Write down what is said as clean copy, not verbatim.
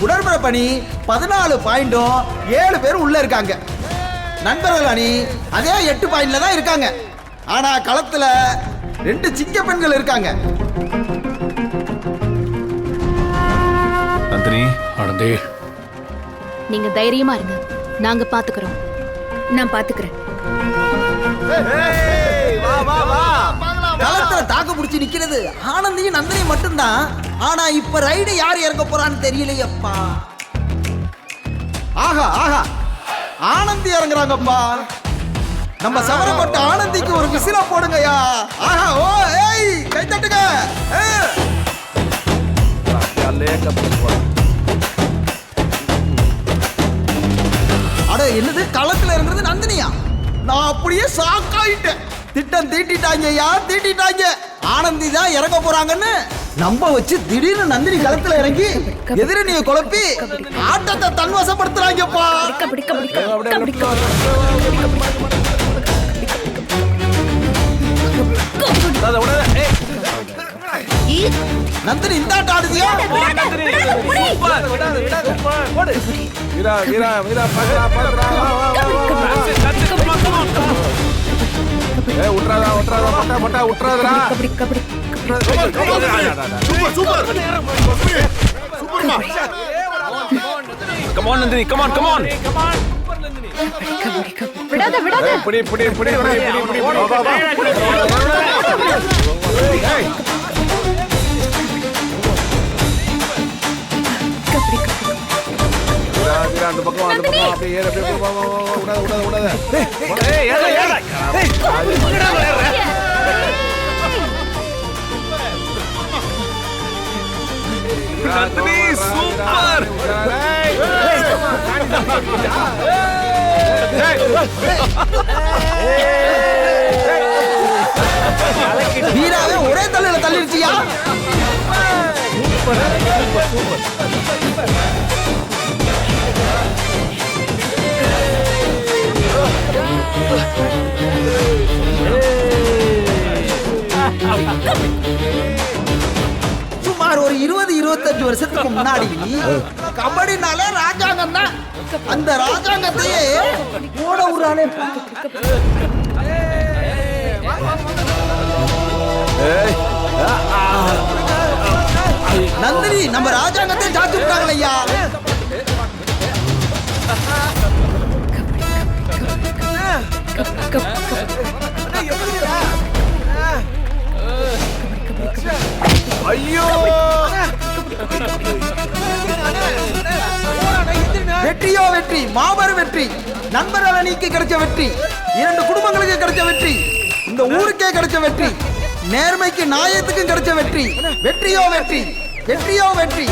உடற்பரப்பு அணி 14 பாயிண்டும் 7 பேர் உள்ள இருக்காங்க. நண்பர்கள் அணி அதே 8 பாயிண்ட்ல தான் இருக்காங்க. ஆனா களத்துல 2 சிங்க பெண்கள் இருக்காங்க. நந்தினி, ஆனந்தி, நீங்க தைரியமா இருங்க, நாங்க பாத்துக்கிறோம். நான் பாத்துக்கிறேன். களத்துல தாக்கு பிடிச்சி நிக்கிறது ஆனந்தியும் நந்தினி மட்டும்தான். ஆனா இப்ப ரைடு யார் இறங்க போறான்னு தெரியலையப்பா. ஆஹா ஆஹா, ஆனந்தி இறங்குறாங்கப்பா. நம்ம சவரப்பட்ட ஆனந்திக்கு ஒரு விசில போடுங்கயா. ஆஹா, ஓ ஏய், கை தட்டுங்க. அட என்னது, களத்துல இறங்குறது நந்தினியா? நான் அப்படியே ஷாக் ஆயிட்டேன். திட்டம் தீட்டிட்டாங்கய்யா, தீட்டிட்டாங்க. ஆனந்தி தான் இறங்க போறாங்கன்னு நம்ப வச்சு திடீர்னு நந்தினி களத்துல இறங்கி எதிரணியை குழப்பி ஆட்டத்தை தன்வசப்படுத்துறாங்கப்பா. நந்தினி இந்த ஆட்டம் ஆடுதியா? come on Nandini, come on, come on. விடாத விடாத. புடி. அந்த பக்கம் அப்படியே ஏறு, அப்படியே விடாத. ஏய் ஏற. நந்தினி சூப்பர். வீராவே ஒரே தள்ளில தள்ளிருச்சியா? சுமார் ஒரு 20-25 வருஷத்துக்கு முன்னாடி கபடினாலே ராஜாங்கம் தான். அந்த ராஜாங்கத்தையே ஓட ஊராலே நந்தினி நம்ம ராஜாங்கத்தை சாத்தி விட்டாங்களே ஐயா. ஐயோ, வெற்றியோ வெற்றி, மாபெரும் வெற்றி. நண்பர்கள் அணிக்கு கிடைச்ச வெற்றி, 2 குடும்பங்களுக்கு கிடைச்ச வெற்றி, இந்த ஊருக்கே கிடைச்ச வெற்றி, நேர்மைக்கு நியாயத்துக்கும் கிடைச்ச வெற்றி. வெற்றியோ வெற்றி, வெற்றியோ வெற்றி.